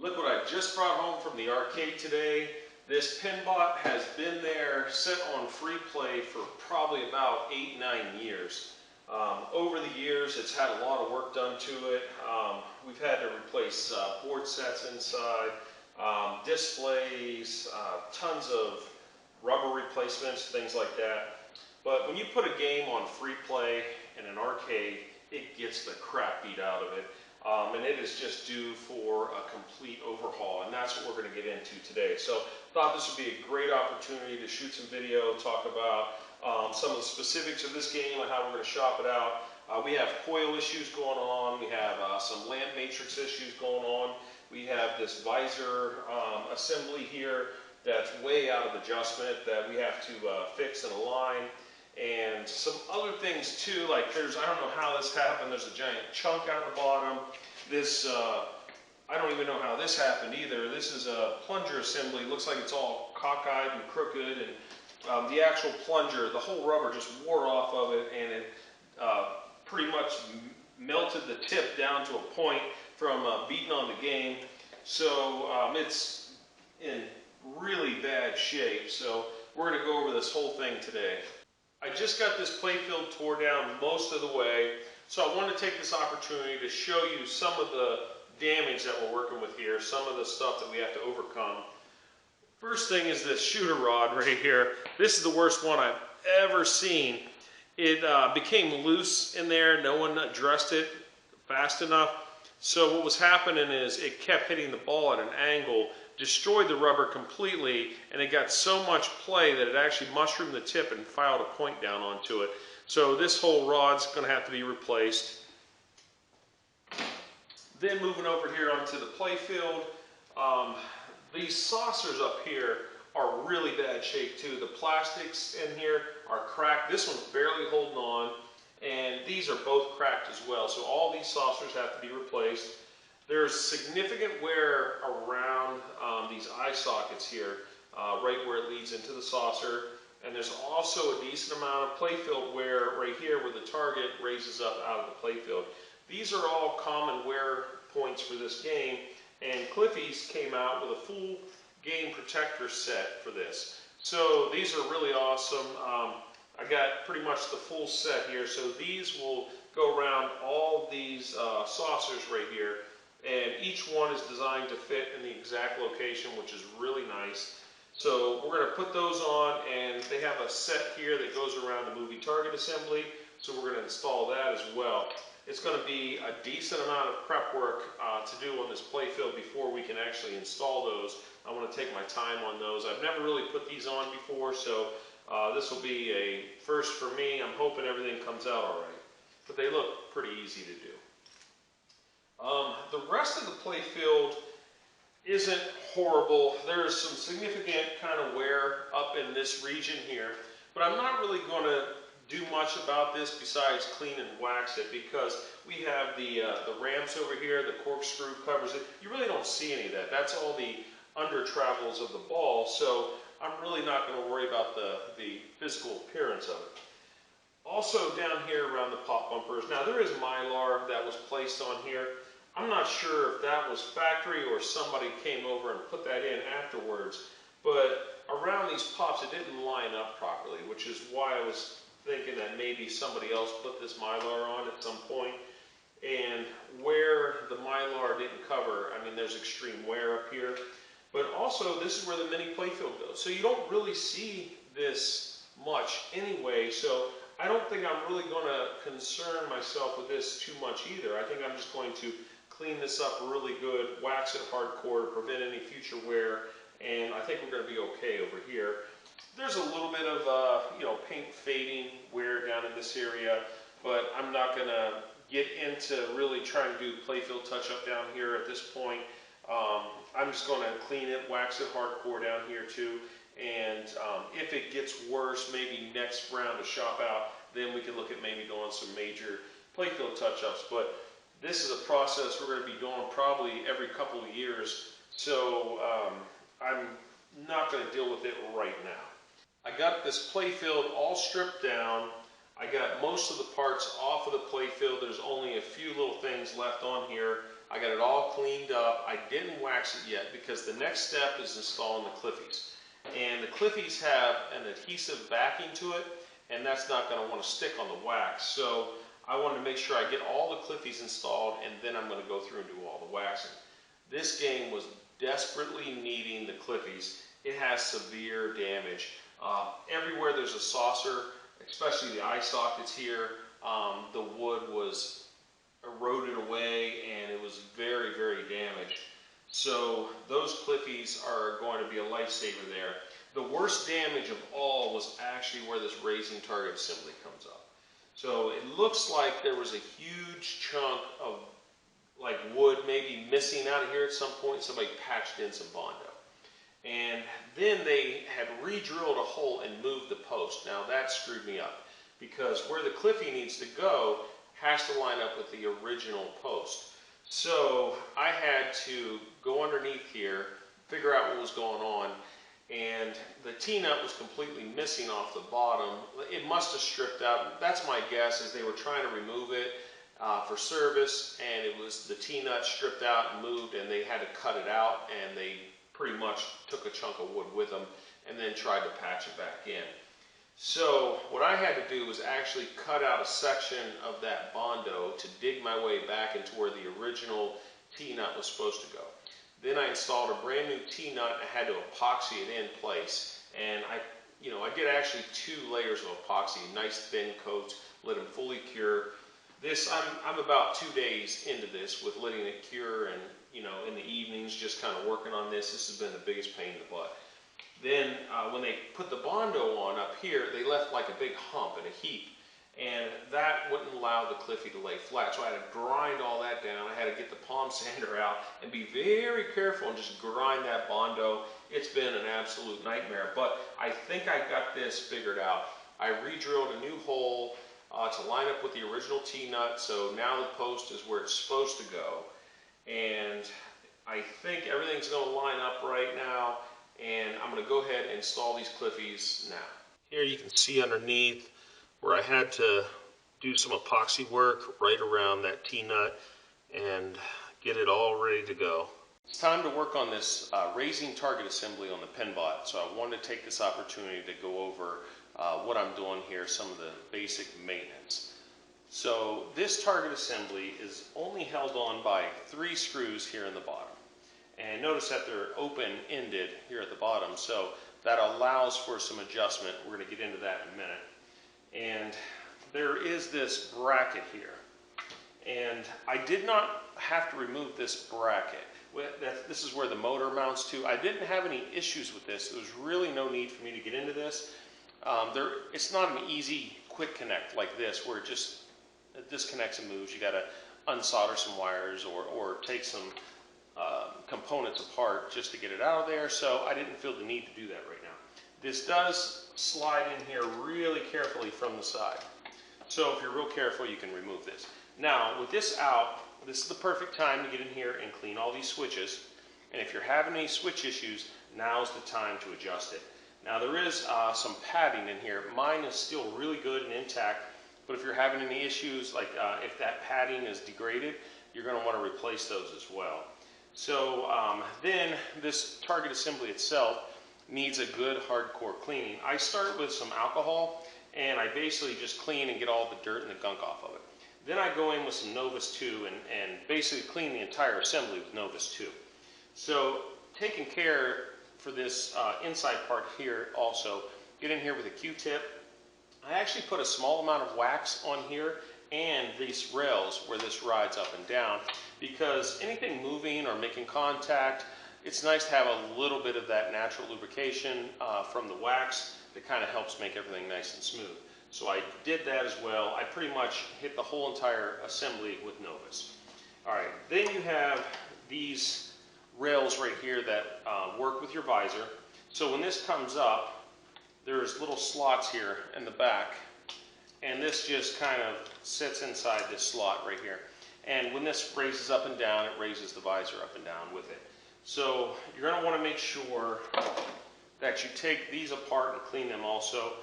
Look what I just brought home from the arcade today. This PinBot has been there set on free play for probably about 8-9 years. Over the years it's had a lot of work done to it. We've had to replace board sets inside, displays, tons of rubber replacements, things like that. But when you put a game on free play in an arcade, it gets the crap beat out of it. And it is just due for a complete overhaul, and that's what we're going to get into today. So thought this would be a great opportunity to shoot some video, talk about some of the specifics of this game and how we're going to shop it out. We have coil issues going on, we have some lamp matrix issues going on, we have this visor assembly here that's way out of adjustment that we have to fix and align. And some other things too, like I don't know how this happened, there's a giant chunk out of the bottom. This, I don't even know how this happened either. This is a plunger assembly, looks like it's all cockeyed and crooked, and the actual plunger, the whole rubber just wore off of it, and it pretty much melted the tip down to a point from beating on the game. So it's in really bad shape, so we're going to go over this whole thing today. I just got this playfield tore down most of the way, so I want to take this opportunity to show you some of the damage that we're working with here, some of the stuff that we have to overcome. First thing is this shooter rod right here. This is the worst one I've ever seen. It became loose in there, no one addressed it fast enough. So what was happening is it kept hitting the ball at an angle, destroyed the rubber completely, and it got so much play that it actually mushroomed the tip and filed a point down onto it. So this whole rod's going to have to be replaced. Then moving over here onto the playfield, these saucers up here are really bad shape too. The plastics in here are cracked. This one's barely holding on, and these are both cracked as well. So all these saucers have to be replaced. There's significant wear around these eye sockets here, right where it leads into the saucer. And there's also a decent amount of playfield wear right here where the target raises up out of the playfield. These are all common wear points for this game, and Cliffy's came out with a full game protector set for this. So these are really awesome. I got pretty much the full set here, so these will go around all these saucers right here. And each one is designed to fit in the exact location, which is really nice. So we're going to put those on, and they have a set here that goes around the movie target assembly, so we're going to install that as well. It's going to be a decent amount of prep work to do on this playfield before we can actually install those. I want to take my time on those. I've never really put these on before, so this will be a first for me. I'm hoping everything comes out all right, but they look pretty easy to do. The rest of the playfield isn't horrible. There's some significant kind of wear up in this region here, but I'm not really going to do much about this besides clean and wax it, because we have the ramps over here, the corkscrew covers it. You really don't see any of that. That's all the under travels of the ball, so I'm really not going to worry about the physical appearance of it. Also down here around the pop bumpers, now there is Mylar that was placed on here. I'm not sure if that was factory or somebody came over and put that in afterwards, but around these pops it didn't line up properly, which is why I was thinking that maybe somebody else put this Mylar on at some point. And where the Mylar didn't cover, I mean, there's extreme wear up here, but also this is where the mini playfield goes. So you don't really see this much anyway, so I don't think I'm really going to concern myself with this too much either. I think I'm just going to clean this up really good, wax it hardcore to prevent any future wear, and I think we're going to be okay over here. There's a little bit of paint fading wear down in this area, but I'm not going to get into really trying to do playfield touch-up down here at this point. I'm just going to clean it, wax it hardcore down here too, and if it gets worse, maybe next round to shop out, then we can look at maybe doing some major playfield touch-ups. But this is a process we're going to be doing probably every couple of years, so I'm not going to deal with it right now. I got this playfield all stripped down. I got most of the parts off of the play field. There's only a few little things left on here. I got it all cleaned up. I didn't wax it yet because the next step is installing the Cliffies. And the Cliffies have an adhesive backing to it, and that's not going to want to stick on the wax. So I wanted to make sure I get all the Cliffies installed, and then I'm going to go through and do all the waxing. This game was desperately needing the Cliffies. It has severe damage. Everywhere there's a saucer, especially the eye sockets here, the wood was eroded away and it was very, very damaged. So those Cliffies are going to be a lifesaver there. The worst damage of all was actually where this raising target assembly comes up. So it looks like there was a huge chunk of like wood maybe missing out of here at some point. Somebody patched in some Bondo. And then they had re-drilled a hole and moved the post. Now that screwed me up because where the Cliffy needs to go has to line up with the original post. So I had to go underneath here, figure out what was going on, and the T-nut was completely missing off the bottom. It must have stripped out. That's my guess, is they were trying to remove it for service, and it was the T-nut stripped out and moved, and they had to cut it out, and they pretty much took a chunk of wood with them and then tried to patch it back in. So what I had to do was actually cut out a section of that Bondo to dig my way back into where the original T-nut was supposed to go. Then I installed a brand new T-nut and I had to epoxy it in place. And I did actually 2 layers of epoxy, nice thin coats, let them fully cure. This, I'm about 2 days into this with letting it cure, and in the evenings just kind of working on this. This has been the biggest pain in the butt. Then when they put the Bondo on up here, they left like a big hump and a heap, and that wouldn't allow the Cliffy to lay flat. So I had to grind all that down. I had to get the palm sander out and be very careful and just grind that Bondo. It's been an absolute nightmare, but I think I got this figured out. I re-drilled a new hole to line up with the original T-nut, so now the post is where it's supposed to go. And I think everything's going to line up right now, and I'm going to go ahead and install these Cliffies now. Here you can see underneath where I had to do some epoxy work right around that T-nut and get it all ready to go. It's time to work on this raising target assembly on the PinBot, so I wanted to take this opportunity to go over what I'm doing here, some of the basic maintenance. So this target assembly is only held on by 3 screws here in the bottom. And notice that they're open-ended here at the bottom, so that allows for some adjustment. We're going to get into that in a minute. And there is this bracket here. And I did not have to remove this bracket. This is where the motor mounts to. I didn't have any issues with this. There was really no need for me to get into this. It's not an easy, quick connect like this, where it just disconnects and moves. You got to unsolder some wires or take some components apart just to get it out of there, so I didn't feel the need to do that right now. This does slide in here really carefully from the side. So if you're real careful, you can remove this. Now, with this out, this is the perfect time to get in here and clean all these switches. And if you're having any switch issues, now's the time to adjust it. Now, there is some padding in here. Mine is still really good and intact, but if you're having any issues, like if that padding is degraded, you're going to want to replace those as well. So then this target assembly itself needs a good hardcore cleaning. I start with some alcohol, and I basically just clean and get all the dirt and the gunk off of it. Then I go in with some Novus 2 and basically clean the entire assembly with Novus 2. So taking care for this inside part here also, get in here with a Q-tip. I actually put a small amount of wax on here and these rails where this rides up and down, because anything moving or making contact, it's nice to have a little bit of that natural lubrication from the wax that kind of helps make everything nice and smooth. So I did that as well. I pretty much hit the whole entire assembly with Novus. All right, then you have these rails right here that work with your visor. So when this comes up, there's little slots here in the back, and this just kind of sits inside this slot right here. And when this raises up and down, it raises the visor up and down with it. So you're going to want to make sure that you take these apart and clean them also.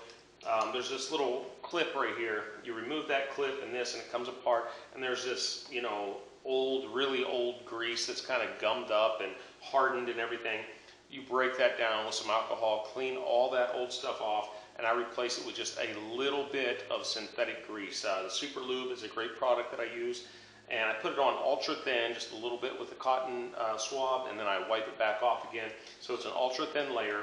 there's this little clip right here. You remove that clip and this, and it comes apart. And there's this, you know, really old grease that's kind of gummed up and hardened and everything. You break that down with some alcohol, clean all that old stuff off, and I replace it with just a little bit of synthetic grease. The Super Lube is a great product that I use, and I put it on ultra thin, just a little bit with a cotton swab, and then I wipe it back off again. So it's an ultra thin layer,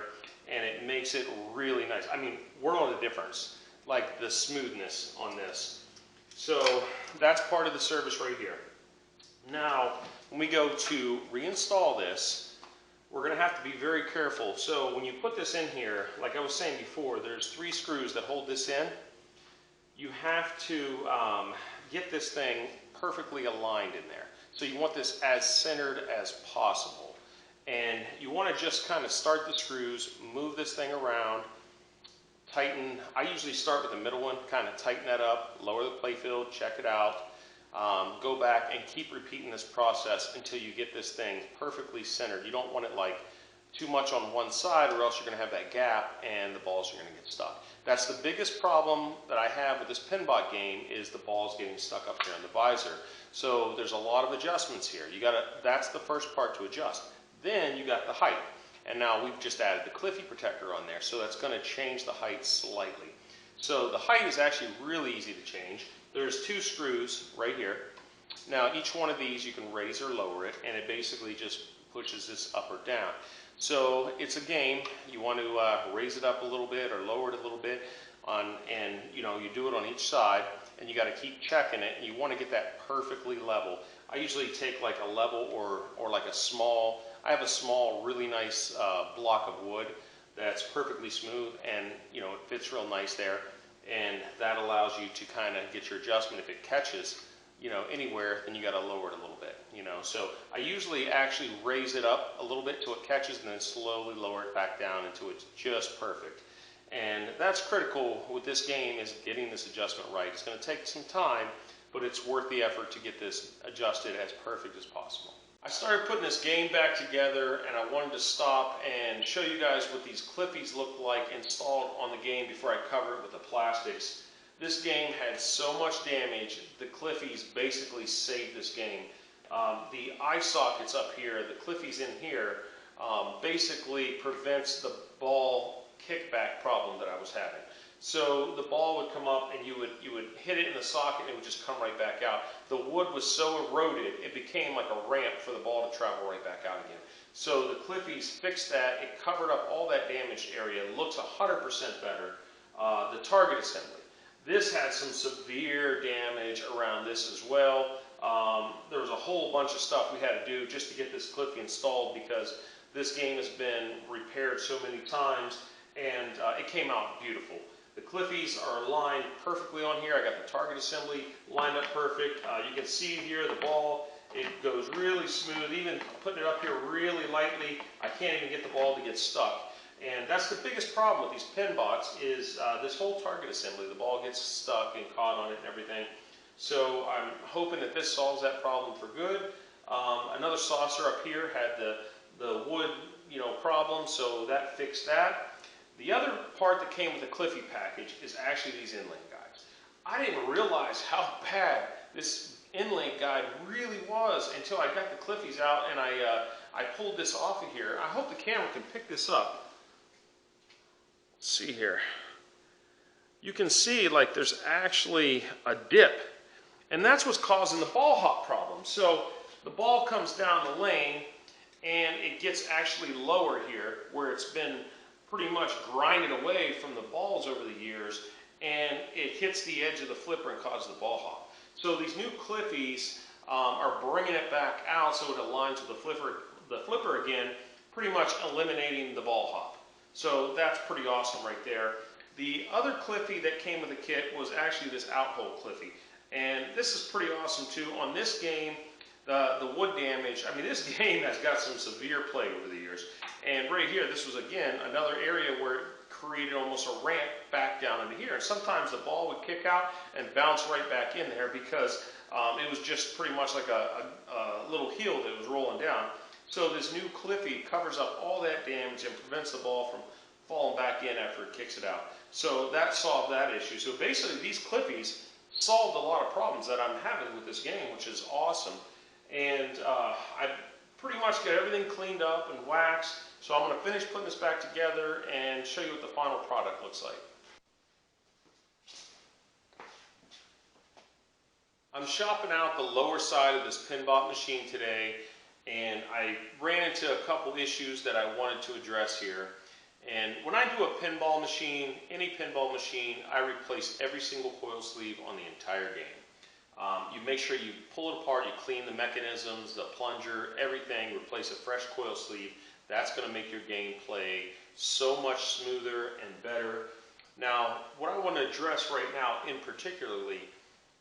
and it makes it really nice. I mean, world of difference, like the smoothness on this. So that's part of the service right here. Now, when we go to reinstall this, we're going to have to be very careful. So when you put this in here, like I was saying before, there's 3 screws that hold this in. You have to get this thing perfectly aligned in there. So you want this as centered as possible. And you want to just kind of start the screws, move this thing around, tighten. I usually start with the middle one, kind of tighten that up, lower the playfield, check it out. Go back and keep repeating this process until you get this thing perfectly centered. You don't want it like too much on one side, or else you're going to have that gap and the balls are going to get stuck. That's the biggest problem that I have with this PinBot game, is the balls getting stuck up here in the visor. So there's a lot of adjustments here. That's the first part to adjust. Then you got the height. And now we've just added the Cliffy protector on there, so that's going to change the height slightly. So the height is actually really easy to change. There's 2 screws right here. Now each one of these you can raise or lower it, and it basically just pushes this up or down. So it's a game. You want to raise it up a little bit or lower it a little bit, and you know, you do it on each side, and you got to keep checking it, and you want to get that perfectly level. I usually take like a level or like a small, I have a small really nice block of wood that's perfectly smooth, and you know, it fits real nice there. And that allows you to kind of get your adjustment. If it catches, you know, anywhere, then you got to lower it a little bit, you know. So I usually actually raise it up a little bit till it catches, and then slowly lower it back down until it's just perfect. And that's critical with this game, is getting this adjustment right. It's going to take some time, but it's worth the effort to get this adjusted as perfect as possible. I started putting this game back together, and I wanted to stop and show you guys what these Cliffies look like installed on the game before I cover it with the plastics. This game had so much damage, the Cliffies basically saved this game. The eye sockets up here, the Cliffies in here, basically prevents the ball kickback problem that I was having. So the ball would come up and you would hit it in the socket and it would just come right back out. The wood was so eroded, it became like a ramp for the ball to travel right back out again. So the Cliffies fixed that. It covered up all that damaged area. It looks 100% better. The target assembly. This had some severe damage around this as well. There was a whole bunch of stuff we had to do just to get this Cliffy installed, because this game has been repaired so many times, and it came out beautiful. The Cliffies are aligned perfectly on here. I got the target assembly lined up perfect. You can see here the ball, it goes really smooth. Even putting it up here really lightly, I can't even get the ball to get stuck. And that's the biggest problem with these PinBots, is this whole target assembly. The ball gets stuck and caught on it and everything. So I'm hoping that this solves that problem for good. Another saucer up here had the wood, you know, problem, so that fixed that. The other part that came with the Cliffy package is actually these inlay guides. I didn't realize how bad this inlay guide really was until I got the Cliffies out and I pulled this off of here. I hope the camera can pick this up. Let's see here. You can see like there's actually a dip, and that's what's causing the ball hop problem. So the ball comes down the lane and it gets actually lower here where it's been pretty much grinded away from the balls over the years, and it hits the edge of the flipper and causes the ball hop. So these new Cliffies are bringing it back out so it aligns with the flipper again, pretty much eliminating the ball hop. So that's pretty awesome right there. The other Cliffy that came with the kit was actually this out-hole Cliffy, and this is pretty awesome too. On this game, the wood damage, I mean, this game has got some severe play over the years. And right here, this was, again, another area where it created almost a ramp back down into here. And sometimes the ball would kick out and bounce right back in there because it was just pretty much like a little hill that was rolling down. So this new Cliffy covers up all that damage and prevents the ball from falling back in after it kicks it out. So that solved that issue. So basically these Cliffies solved a lot of problems that I'm having with this game, which is awesome. And I pretty much get everything cleaned up and waxed. So I'm going to finish putting this back together and show you what the final product looks like. I'm shopping out the lower side of this PinBot machine today, and I ran into a couple issues that I wanted to address here. And when I do a pinball machine, any pinball machine, I replace every single coil sleeve on the entire game. You make sure you pull it apart, you clean the mechanisms, the plunger, everything, replace a fresh coil sleeve. That's going to make your game play so much smoother and better. Now, what I want to address right now in particularly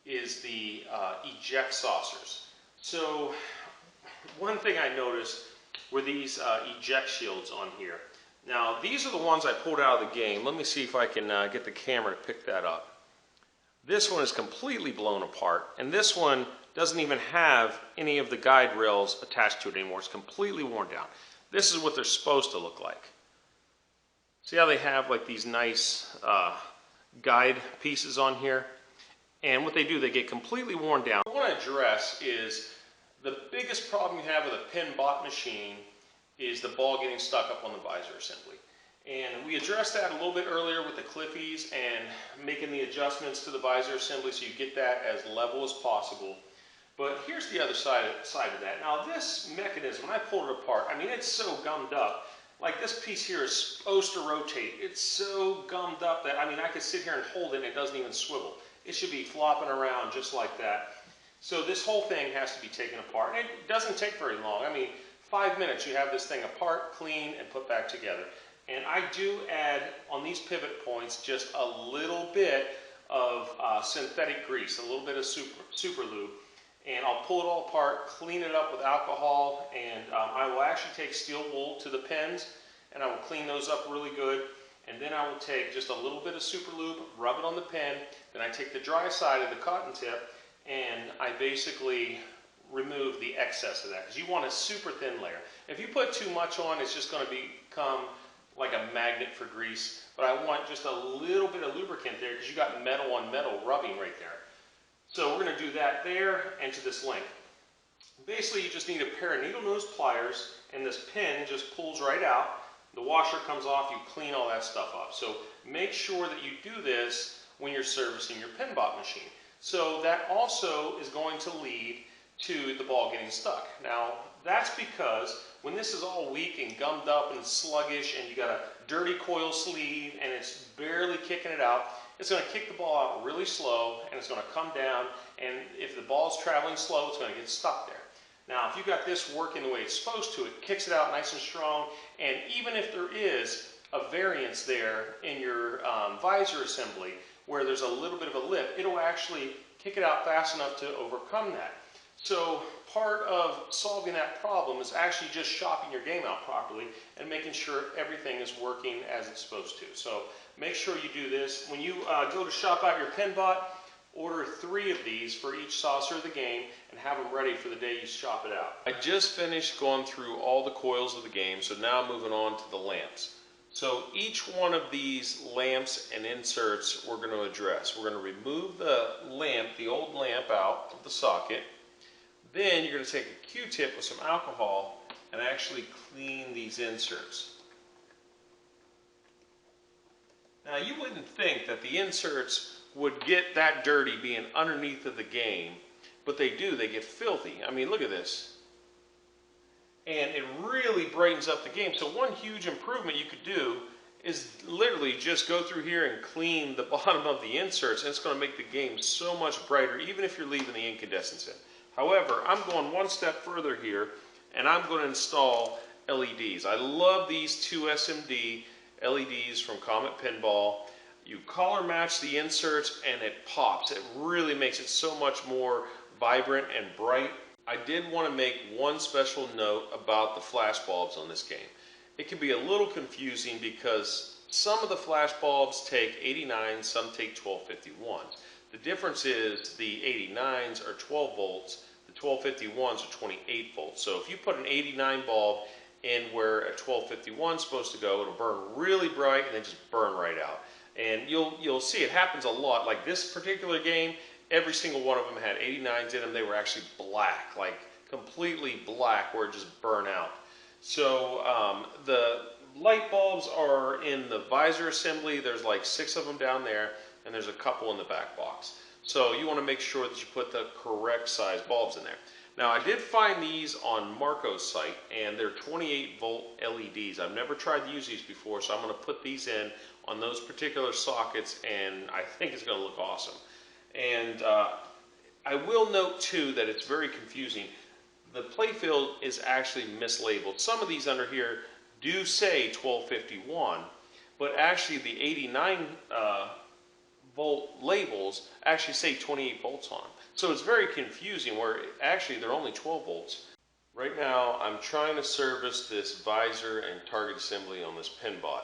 is the eject saucers. So one thing I noticed were these eject shields on here. Now these are the ones I pulled out of the game. Let me see if I can get the camera to pick that up. This one is completely blown apart, and this one doesn't even have any of the guide rails attached to it anymore. It's completely worn down. This is what they're supposed to look like. See how they have like these nice guide pieces on here? And what they do, they get completely worn down. What I want to address is the biggest problem you have with a PinBot machine is the ball getting stuck up on the visor assembly. And we addressed that a little bit earlier with the Cliffies and making the adjustments to the visor assembly so you get that as level as possible. But here's the other side of that. Now this mechanism, when I pulled it apart, I mean it's so gummed up. Like this piece here is supposed to rotate. It's so gummed up that, I mean, I could sit here and hold it and it doesn't even swivel. It should be flopping around just like that. So this whole thing has to be taken apart. And it doesn't take very long. I mean, 5 minutes you have this thing apart, clean, and put back together. And I do add, on these pivot points, just a little bit of synthetic grease, a little bit of super lube. And I'll pull it all apart, clean it up with alcohol, and I will actually take steel wool to the pins, and I will clean those up really good. And then I will take just a little bit of super lube, rub it on the pin, then I take the dry side of the cotton tip, and I basically remove the excess of that, because you want a super thin layer. If you put too much on, it's just going to become like a magnet for grease. But I want just a little bit of lubricant there, because you got metal on metal rubbing right there. So we're going to do that there and to this length. Basically, you just need a pair of needle nose pliers, and this pin just pulls right out. The washer comes off, you clean all that stuff up. So make sure that you do this when you're servicing your PinBot machine. So that also is going to lead to the ball getting stuck. Now, that's because when this is all weak and gummed up and sluggish and you got a dirty coil sleeve and it's barely kicking it out, it's going to kick the ball out really slow and it's going to come down, and if the ball's traveling slow, it's going to get stuck there. Now, if you got this working the way it's supposed to, it kicks it out nice and strong, and even if there is a variance there in your visor assembly where there's a little bit of a lip, it'll actually kick it out fast enough to overcome that. So part of solving that problem is actually just shopping your game out properly and making sure everything is working as it's supposed to. So make sure you do this. When you go to shop out your PinBot, order 3 of these for each saucer of the game and have them ready for the day you shop it out. I just finished going through all the coils of the game, so now moving on to the lamps. So each one of these lamps and inserts we're going to address. We're going to remove the lamp, the old lamp, out of the socket. Then you're going to take a Q-tip with some alcohol and actually clean these inserts. Now you wouldn't think that the inserts would get that dirty being underneath of the game, but they do. They get filthy. I mean, look at this. And it really brightens up the game. So one huge improvement you could do is literally just go through here and clean the bottom of the inserts, and it's going to make the game so much brighter, even if you're leaving the incandescents in. However, I'm going one step further here, and I'm going to install LEDs. I love these 2 SMD LEDs from Comet Pinball. You color match the inserts and it pops. It really makes it so much more vibrant and bright. I did want to make one special note about the flash bulbs on this game. It can be a little confusing because some of the flash bulbs take 89, some take 1251s. The difference is the 89s are 12 volts, the 1251s are 28 volts. So if you put an 89 bulb in where a 1251 is supposed to go. It'll burn really bright and then just burn right out. And you'll see it happens a lot. Like this particular game, every single one of them had 89s in them. They were actually black, like completely black, where it just burned out. So the light bulbs are in the visor assembly. There's like 6 of them down there, and there's a couple in the back box. So you want to make sure that you put the correct size bulbs in there. Now I did find these on Marco's site, and they're 28 volt LEDs. I've never tried to use these before, so I'm going to put these in on those particular sockets, and I think it's going to look awesome. And I will note too that it's very confusing. The playfield is actually mislabeled. Some of these under here do say 1251, but actually the 89 volt labels actually say 28 volts on them. So it's very confusing, where actually they're only 12 volts. Right now I'm trying to service this visor and target assembly on this PinBot.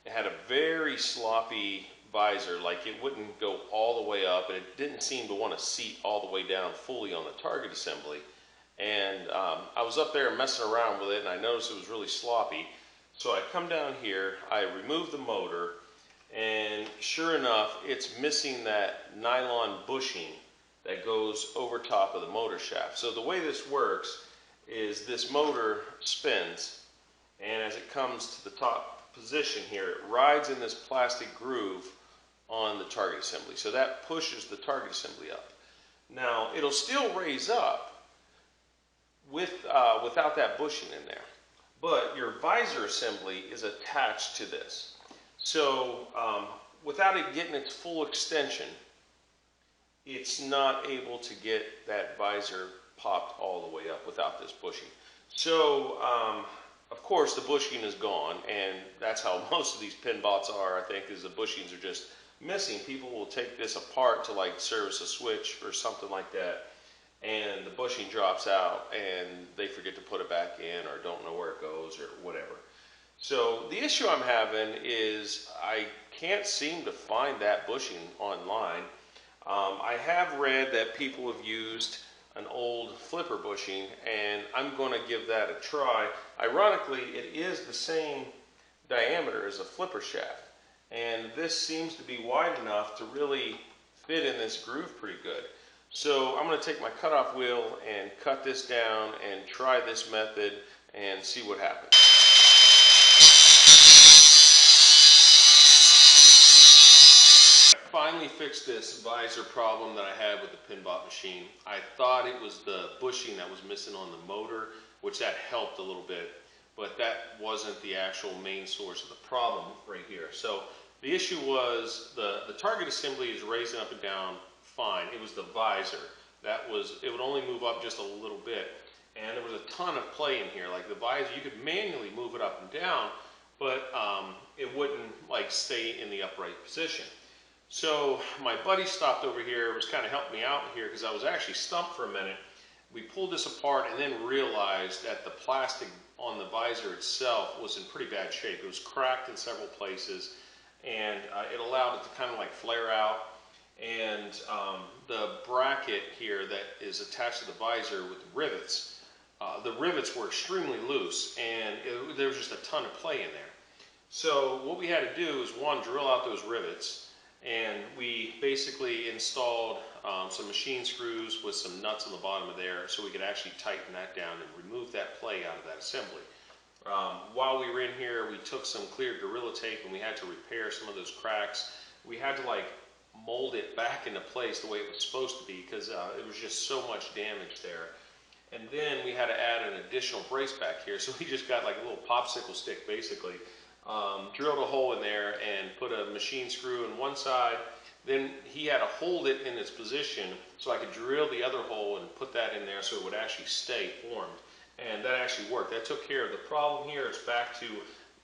It had a very sloppy visor, like it wouldn't go all the way up, and it didn't seem to want to seat all the way down fully on the target assembly. And I was up there messing around with it, and I noticed it was really sloppy. So I come down here, I remove the motor, and sure enough, it's missing that nylon bushing that goes over top of the motor shaft. So the way this works is this motor spins, and as it comes to the top position here, it rides in this plastic groove on the target assembly. So that pushes the target assembly up. Now it'll still raise up without that bushing in there, but your visor assembly is attached to this. So without it getting its full extension, it's not able to get that visor popped all the way up without this bushing. So of course the bushing is gone, and that's how most of these PinBots are, I think, is the bushings are just missing. People will take this apart to like service a switch or something like that, and the bushing drops out and they forget to put it back in or don't know where it goes or whatever. So the issue I'm having is I can't seem to find that bushing online. I have read that people have used an old flipper bushing, and I'm going to give that a try. Ironically, it is the same diameter as a flipper shaft, and this seems to be wide enough to really fit in this groove pretty good. So I'm going to take my cutoff wheel and cut this down and try this method and see what happens. I finally fixed this visor problem that I had with the PinBot machine. I thought it was the bushing that was missing on the motor, which that helped a little bit, but that wasn't the actual main source of the problem right here. So the issue was the target assembly is raising up and down fine. It was the visor it would only move up just a little bit, and there was a ton of play in here. Like the visor, you could manually move it up and down, but it wouldn't like stay in the upright position. So my buddy stopped over here, was kind of helping me out here because I was actually stumped for a minute. We pulled this apart and then realized that the plastic on the visor itself was in pretty bad shape. It was cracked in several places, and it allowed it to kind of like flare out. And the bracket here that is attached to the visor with the rivets were extremely loose, and there was just a ton of play in there. So what we had to do is, one, drill out those rivets, and we basically installed some machine screws with some nuts on the bottom of there so we could actually tighten that down and remove that play out of that assembly. While we were in here, we took some clear Gorilla Tape and we had to repair some of those cracks. We had to like mold it back into place the way it was supposed to be because it was just so much damage there. And then we had to add an additional brace back here, so we just got like a little popsicle stick basically. Drilled a hole in there and put a machine screw in one side. Then he had to hold it in its position so I could drill the other hole and put that in there so it would actually stay formed. And that actually worked. That took care of the problem here. It's back to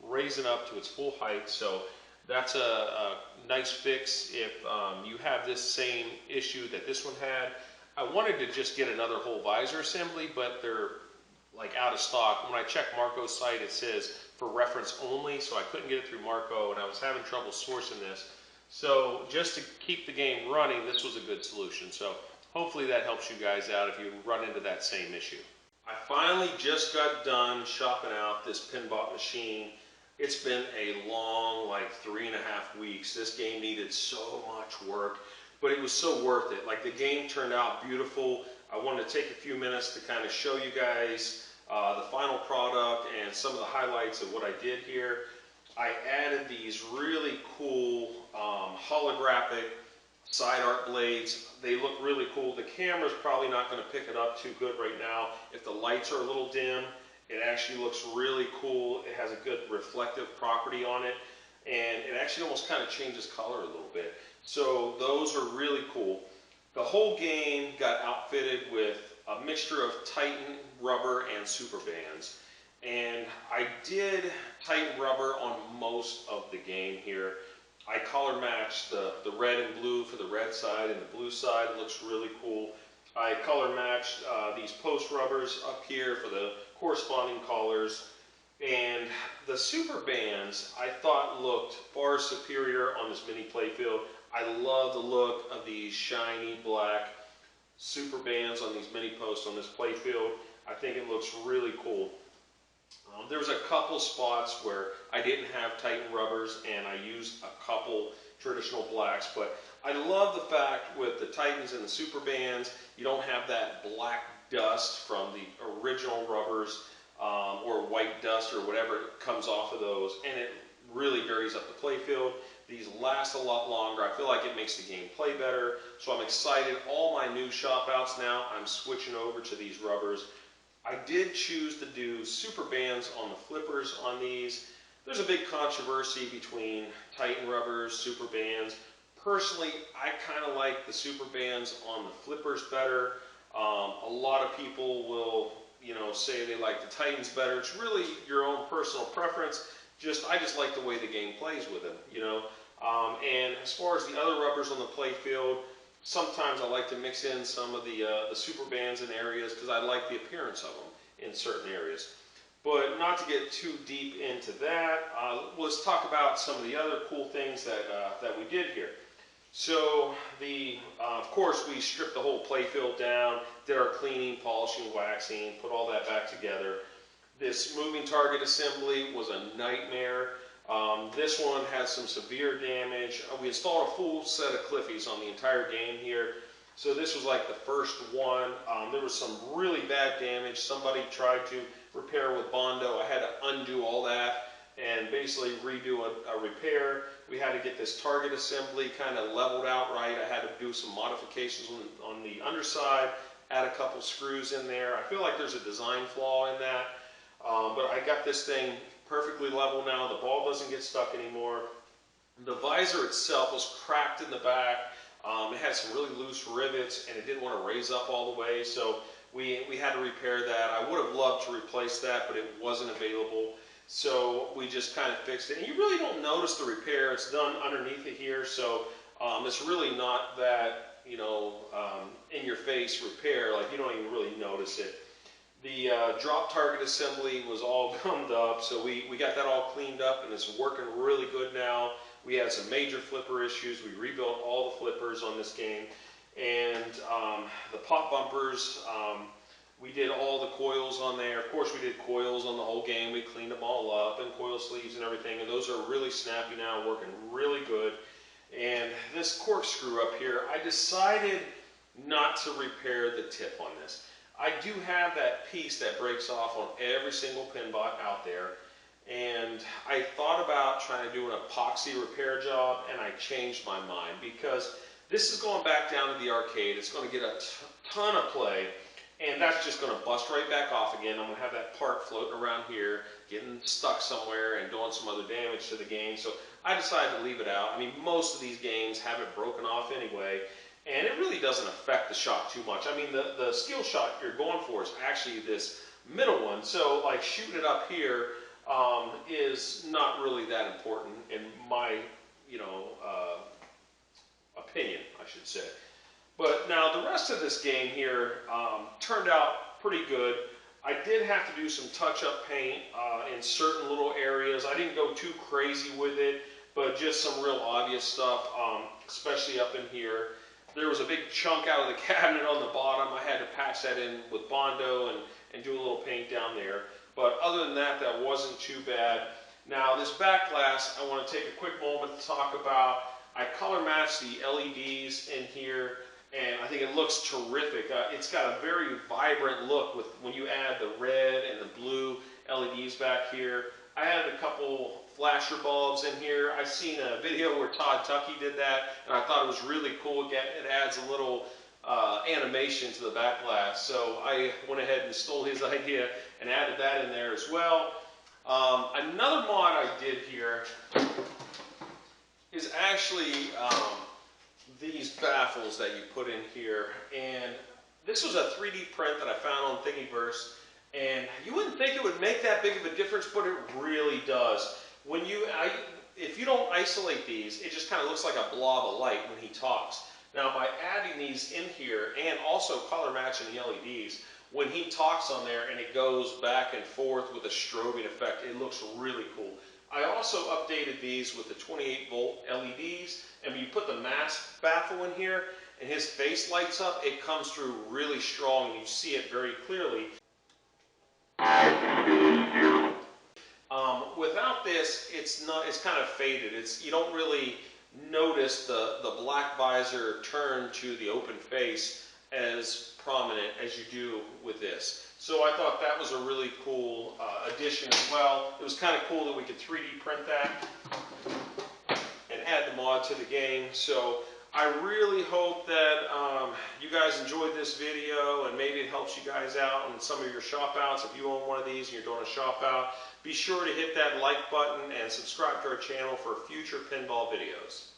raising up to its full height. So that's a nice fix if you have this same issue that this one had. I wanted to just get another whole visor assembly, but they're like out of stock. When I checked Marco's site, it says for reference only, so I couldn't get it through Marco, and I was having trouble sourcing this. So just to keep the game running, this was a good solution. So hopefully that helps you guys out if you run into that same issue. I finally just got done shopping out this PinBot machine. It's been a long, like 3.5 weeks. This game needed so much work, but it was so worth it. Like, the game turned out beautiful. I wanted to take a few minutes to kind of show you guys the final product and some of the highlights of what I did here. I added these really cool holographic side arc blades. They look really cool. The camera's probably not going to pick it up too good right now. If the lights are a little dim, it actually looks really cool. It has a good reflective property on it, and it actually almost kind of changes color a little bit. So those are really cool. The whole game got outfitted with a mixture of Titan rubber and Superbands. And I did Titan rubber on most of the game here. I color matched the red and blue for the red side and the blue side. It looks really cool. I color matched these post rubbers up here for the corresponding collars. And the Superbands I thought looked far superior on this mini playfield. I love the look of these shiny black Superbands on these mini posts on this playfield. I think it looks really cool. There was a couple spots where I didn't have Titan rubbers and I used a couple traditional blacks, but I love the fact with the Titans and the Superbands, you don't have that black dust from the original rubbers or white dust or whatever comes off of those, and it really varies up the playfield. These last a lot longer. I feel like it makes the game play better, so I'm excited. All my new shop outs now, I'm switching over to these rubbers. I did choose to do Superbands on the flippers on these. There's a big controversy between Titan rubbers, Superbands. Personally, I kind of like the Superbands on the flippers better. A lot of people will, say they like the Titans better. It's really your own personal preference. I just like the way the game plays with them, And as far as the other rubbers on the playfield, sometimes I like to mix in some of the Superbands in areas because I like the appearance of them in certain areas. But not to get too deep into that, let's talk about some of the other cool things that we did here. So of course, we stripped the whole playfield down, did our cleaning, polishing, waxing, put all that back together. This moving target assembly was a nightmare. This one had some severe damage. We installed a full set of Cliffies on the entire game here. So this was like the first one. There was some really bad damage. Somebody tried to repair with Bondo. I had to undo all that and basically redo a repair. We had to get this target assembly kind of leveled out right. I had to do some modifications on the underside, add a couple screws in there. I feel like there's a design flaw in that. But I got this thing perfectly level now. The ball doesn't get stuck anymore. The visor itself was cracked in the back. It had some really loose rivets and it didn't want to raise up all the way, so we had to repair that. I would have loved to replace that, but it wasn't available, so we just kind of fixed it. And you really don't notice the repair. It's done underneath it here, so it's really not that in your face repair. Like, you don't even really notice it. The drop target assembly was all gummed up, so we got that all cleaned up and it's working really good now. We had some major flipper issues. We rebuilt all the flippers on this game. And the pop bumpers, we did all the coils on there. Of course, we did coils on the whole game. We cleaned them all up and coil sleeves and everything. And those are really snappy now, working really good. And this corkscrew up here, I decided not to repair the tip on this. I do have that piece that breaks off on every single PinBot out there. And I thought about trying to do an epoxy repair job, and I changed my mind because this is going back down to the arcade. It's going to get a ton of play, and that's just going to bust right back off again. I'm going to have that part floating around here, getting stuck somewhere and doing some other damage to the game. So I decided to leave it out. I mean, most of these games have it broken off anyway, and it really doesn't affect the shot too much. I mean, the skill shot you're going for is actually this middle one. So, like, shooting it up here is not really that important in my, opinion, I should say. But now the rest of this game here turned out pretty good. I did have to do some touch-up paint in certain little areas. I didn't go too crazy with it, but just some real obvious stuff, especially up in here. there was a big chunk out of the cabinet on the bottom. I had to patch that in with Bondo and do a little paint down there. But other than that, that wasn't too bad. Now this back glass, I want to take a quick moment to talk about. I color matched the LEDs in here, and I think it looks terrific. It's got a very vibrant look with when you add the red and the blue LEDs back here. I added a couple flasher bulbs in here. I've seen a video where Todd Tuckey did that, and I thought it was really cool. It adds a little animation to the back glass. So I went ahead and stole his idea and added that in there as well. Another mod I did here is actually these baffles that you put in here. And this was a 3D print that I found on Thingiverse. And you wouldn't think it would make that big of a difference, but it really does. If you don't isolate these, it just kind of looks like a blob of light when he talks. Now, by adding these in here and also color matching the LEDs, when he talks on there and it goes back and forth with a strobing effect, it looks really cool. I also updated these with the 28-volt LEDs, and when you put the mask baffle in here and his face lights up, it comes through really strong and you see it very clearly. Without this, it's kind of faded. You don't really notice the black visor turn to the open face as prominent as you do with this. So I thought that was a really cool addition as well. It was kind of cool that we could 3D print that and add the mod to the game. So I really hope that you guys enjoyed this video, and maybe it helps you guys out on some of your shop outs. If you own one of these and you're doing a shop out, be sure to hit that like button and subscribe to our channel for future pinball videos.